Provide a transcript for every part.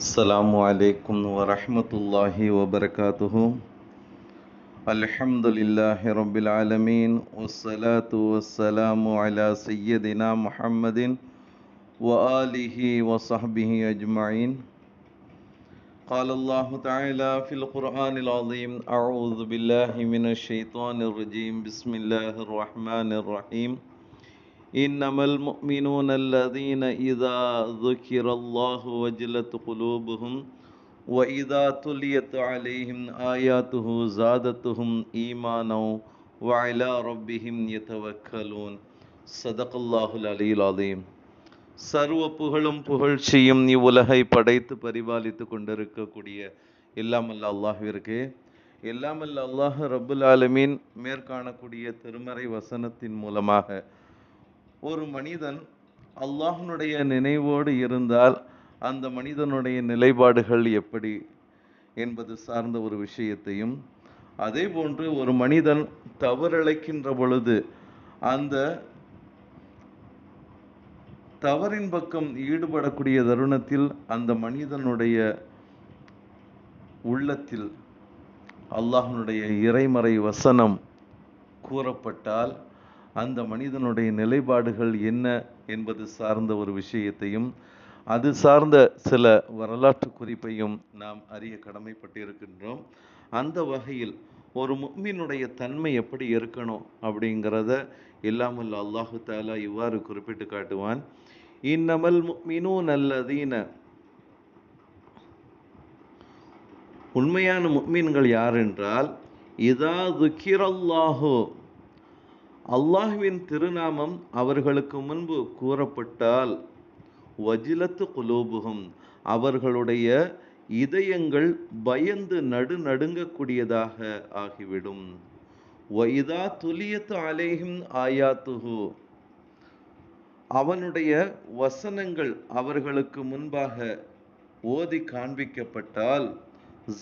السلام عليكم ورحمة الله وبركاته. الحمد لله رب العالمين والصلاة والسلام على سيدنا محمد وآله وصحبه أجمعين. قال الله تعالى في القرآن العظيم: أعوذ بالله من الشيطان الرجيم. بسم الله الرحمن الرحيم. إنما المؤمنون الذين إذا ذكر الله وجلت قلوبهم وَإِذَا تُلِيَتْ عَلَيْهِمْ آيَاتُهُ زَادَتْهُمْ إِيمَانًا وَعَلَى رَبِّهِمْ يَتَوَكَّلُونَ. صدق الله العلي العظيم. சர்வ புகழும் புகழ்ச்சியும் இவ்வுலகை படைத்து பரிபாலித்து கொண்டிருக்கக்கூடிய எல்லாமல்ல அல்லாஹ்விற்கு, எல்லாமல்ல அல்லாஹ் ரப்புல் ஆலமீன் மேற்காணக்கூடிய திருமறை வசனத்தின் மூலமாக ஒரு மனிதன் அல்லாஹ்னுடைய நினைவோடு இருந்தால் அந்த மனிதனுடைய நிலைப்பாடுகள் எப்படி என்பது சார்ந்த ஒரு விஷயத்தையும், அதே போன்று ஒரு மனிதன் தவறிழைக்கின்ற பொழுது அந்த தவறின் பக்கம் ஈடுபடக்கூடிய தருணத்தில் அந்த மனிதனுடைய உள்ளத்தில் அல்லாஹ்னுடைய இறைமறை வசனம் கூறப்பட்டால் அந்த மனிதனுடைய நிலைப்பாடுகள் என்ன என்பது சார்ந்த ஒரு விஷயத்தையும், அது சார்ந்த சில வரலாற்று குறிப்பையும் நாம் அறிய கடமைப்பட்டிருக்கின்றோம். அந்த வகையில் ஒரு முஃமினுடைய தன்மை எப்படி இருக்கணும் அப்படிங்கிறத இல்லாமல் அல்லாஹு தாலா இவ்வாறு குறிப்பிட்டு காட்டுவான்: இன்னமல் முஃமினூன அல்லதீன, உண்மையான முஃமின்கள் யார் என்றால், இதா துக்கிரல்லாஹு, அல்லாஹ்வின் திருநாமம் அவர்களுக்கு முன்பு கூறப்பட்டால், வஜிலத்து குலூபுகும், அவர்களுடைய இதயங்கள் பயந்து நடுநடுங்கக்கூடியதாக ஆகிவிடும். வஇதா துலியத்து அலைஹிம் ஆயாத்துஹு, அவனுடைய வசனங்கள் அவர்களுக்கு முன்பாக ஓதி காண்பிக்கப்பட்டால்,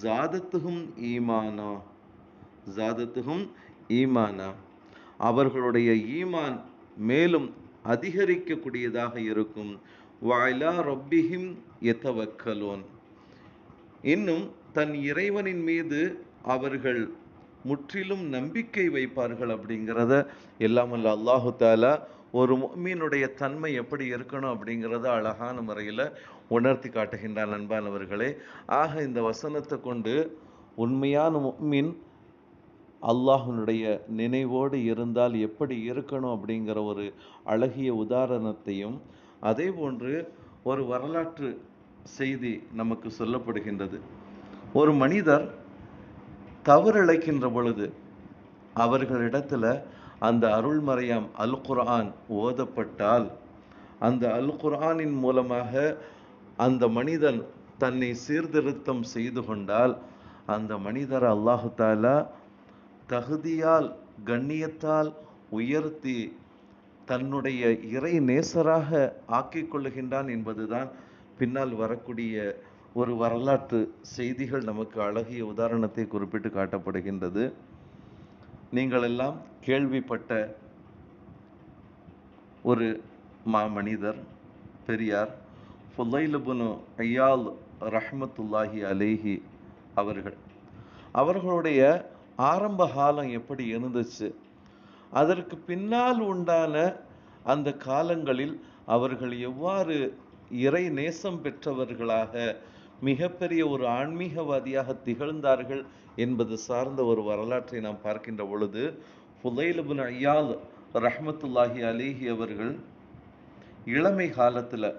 ஜாதத்துஹும் ஈமானா, ஜாதத்துஹும் ஈமானா, அவர்களுடைய ஈமான் மேலும் அதிகரிக்கக்கூடியதாக இருக்கும். வஅலா ரப்பிஹிம் யதவக்கலூன், இன்னும் தன் இறைவனின் மீது அவர்கள் முற்றிலும் நம்பிக்கை வைப்பார்கள் அப்படிங்கிறத எல்லாமல்ல அல்லாஹு தாலா ஒரு முஃமினுடைய தன்மை எப்படி இருக்கணும் அப்படிங்கிறத அழகான முறையில் உணர்த்தி காட்டுகின்றான். அன்பானவர்களே, ஆக இந்த வசனத்தை கொண்டு உண்மையான முஃமின் அல்லாஹ்னுடைய நினைவோடு இருந்தால் எப்படி இருக்கணும் அப்படிங்கிற ஒரு அழகிய உதாரணத்தையும், அதே போன்று ஒரு வரலாற்று செய்தி நமக்கு சொல்லப்படுகின்றது. ஒரு மனிதர் தவறிழைக்கின்ற பொழுது அவர்களிடத்துல அந்த அருள்மறையாம் அல் குர்ஆன் ஓதப்பட்டால், அந்த அல் குர்ஆனின் மூலமாக அந்த மனிதன் தன்னை சீர்திருத்தம் செய்து கொண்டால், அந்த மனிதர் அல்லாஹு தாலா தகுதியால் கண்ணியத்தால் உயர்த்தி தன்னுடைய இறை நேசராக ஆக்கிக் கொள்ளுகின்றான் என்பதுதான் பின்னால் வரக்கூடிய ஒரு வரலாற்று செய்திகள் நமக்கு அழகிய உதாரணத்தை குறிப்பிட்டு காட்டப்படுகின்றது. நீங்கள் எல்லாம் கேள்விப்பட்ட ஒரு மாமனிதர் பெரியார் ஃபுலைல் இப்னு ஐயால் ரஹ்மத்துல்லாஹி அலைஹி அவர்களுடைய ஆரம்ப காலம் எப்படி இருந்துச்சு, அதற்கு பின்னால் உண்டான அந்த காலங்களில் அவர்கள் எவ்வாறு இறை நேசம் பெற்றவர்களாக மிகப்பெரிய ஒரு ஆன்மீகவாதியாக திகழ்ந்தார்கள் என்பது சார்ந்த ஒரு வரலாற்றை நாம் பார்க்கின்ற பொழுது, ஃபுலைல் இப்னு ஐயால் ரஹ்மத்துல்லாஹி அலைஹி அவர்கள் இளமை காலத்தில்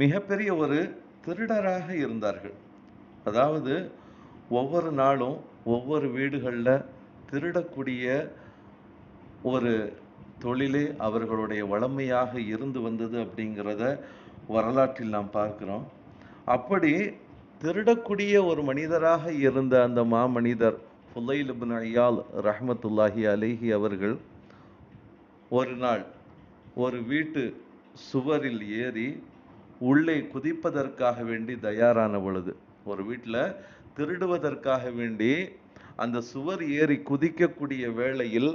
மிகப்பெரிய ஒரு திருடராக இருந்தார்கள். அதாவது ஒவ்வொரு நாளும் ஒவ்வொரு வீடுகளில் திருடக்கூடிய ஒரு தொழிலே அவர்களுடைய வளமையாக இருந்து வந்தது அப்படிங்கிறத வரலாற்றில் நாம் பார்க்கிறோம். அப்படி திருடக்கூடிய ஒரு மனிதராக இருந்த அந்த மாமனிதர் ஃபுலைல் இப்னு ஐயால் ரஹ்மத்துல்லாஹி அலைஹி அவர்கள் ஒரு நாள் ஒரு வீட்டு சுவரில் ஏறி உள்ளே குதிப்பதற்காக வேண்டி தயாரான பொழுது, ஒரு வீட்டில் திருடுவதற்காக வேண்டி அந்த சுவர் ஏறி குதிக்கக்கூடிய வேளையில்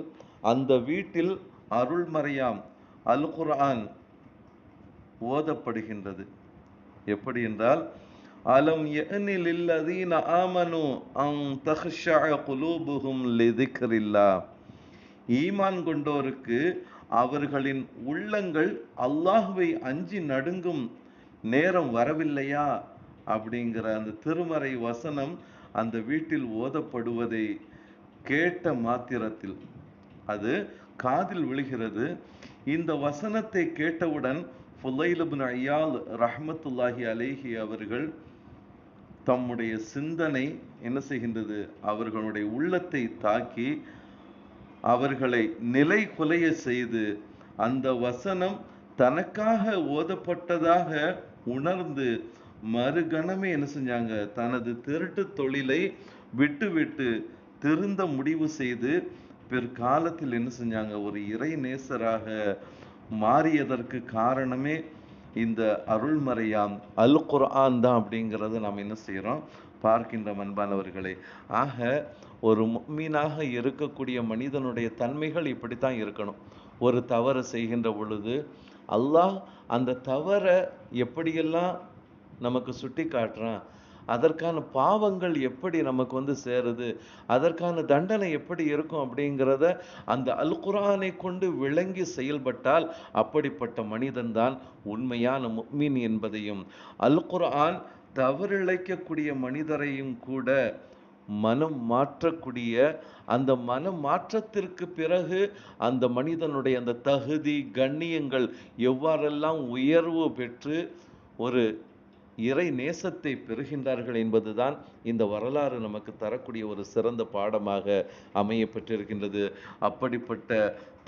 அந்த வீட்டில் அருள்மறையாம் அல் குர்ஆன் ஓதப்படுகின்றது. எப்படி என்றால், அலம் யஅனி லில்லதீன ஆமனு அன் தக்ஷஅ குலூபுஹும் லிதிக்ரில்லாஹ். ஈமான் கொண்டோருக்கு அவர்களின் உள்ளங்கள் அல்லாஹ்வை அஞ்சி நடுங்கும் நேரம் வரவில்லையா அப்படிங்கிற அந்த திருமறை வசனம் அந்த வீட்டில் ஓதப்படுவதை கேட்ட மாத்திரத்தில் அது காதில் விழுகிறது. இந்த வசனத்தை கேட்டவுடன் ஃபுலைல் இப்னு ஐயால் ரஹ்மத்துல்லாஹி அலைஹி அவர்கள் தம்முடைய சிந்தனை என்ன செய்கின்றது, அவர்களுடைய உள்ளத்தை தாக்கி அவர்களை நிலை குலைய செய்து அந்த வசனம் தனக்காக ஓதப்பட்டதாக உணர்ந்து மறுகணமே என்ன செஞ்சாங்க, தனது திருட்டு தொழிலை விட்டு திருந்த முடிவு செய்து பிற்காலத்தில் என்ன செஞ்சாங்க, ஒரு இறை நேசராக மாறியதற்கு காரணமே இந்த அருள்மறையாம் அல் குர்ஆன் தான் அப்படிங்கிறத நாம் என்ன செய்கிறோம், பார்க்கின்ற அன்பானவர்களே. ஆக ஒரு முஃமினாக இருக்கக்கூடிய மனிதனுடைய தன்மைகள் இப்படித்தான் இருக்கணும். ஒரு தவறு செய்கின்ற பொழுது அல்லாஹ் அந்த தவறை எப்படியெல்லாம் நமக்கு சுட்டி காட்டுறான், அதற்கான பாவங்கள் எப்படி நமக்கு சேருது, அதற்கான தண்டனை எப்படி இருக்கும் அப்படிங்கிறத அந்த அல் குர்ஆனை கொண்டு விளங்கி செயல்பட்டால் அப்படிப்பட்ட மனிதன்தான் உண்மையான முஃமின் என்பதையும், அல் குர்ஆன் தவறிழைக்கக்கூடிய மனிதரையும் கூட மனம் மாற்றக்கூடிய, அந்த மனம் மாற்றத்திற்கு பிறகு அந்த மனிதனுடைய அந்த தகுதி கண்ணியங்கள் எவ்வாறெல்லாம் உயர்வு பெற்று ஒரு இறை நேசத்தை பெறுகின்றார்கள் என்பதுதான் இந்த வரலாறு நமக்கு தரக்கூடிய ஒரு சிறந்த பாடமாக அமைய பெற்றிருக்கின்றது. அப்படிப்பட்ட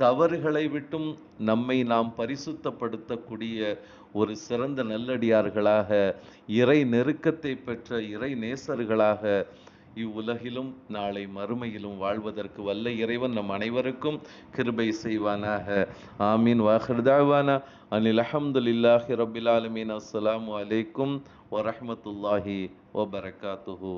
தவறுகளை விட்டும் நம்மை நாம் பரிசுத்தப்படுத்தக்கூடிய ஒரு சிறந்த நல்லடியார்களாக, இறை நெருக்கத்தை பெற்ற இறை நேசர்களாக இவ்வுலகிலும் நாளை மறுமையிலும் வாழ்வதற்கு வல்ல இறைவன் நம் அனைவருக்கும் கிருபை செய்வானாக. ஆமீன். வாஹிர் தஅவானா அனில் அல்ஹம்துலில்லாஹி ரப்பில் ஆலமீன். அஸ்ஸலாமு அலைக்கும் வரஹ்மத்துல்லாஹி வபரகாத்துஹு.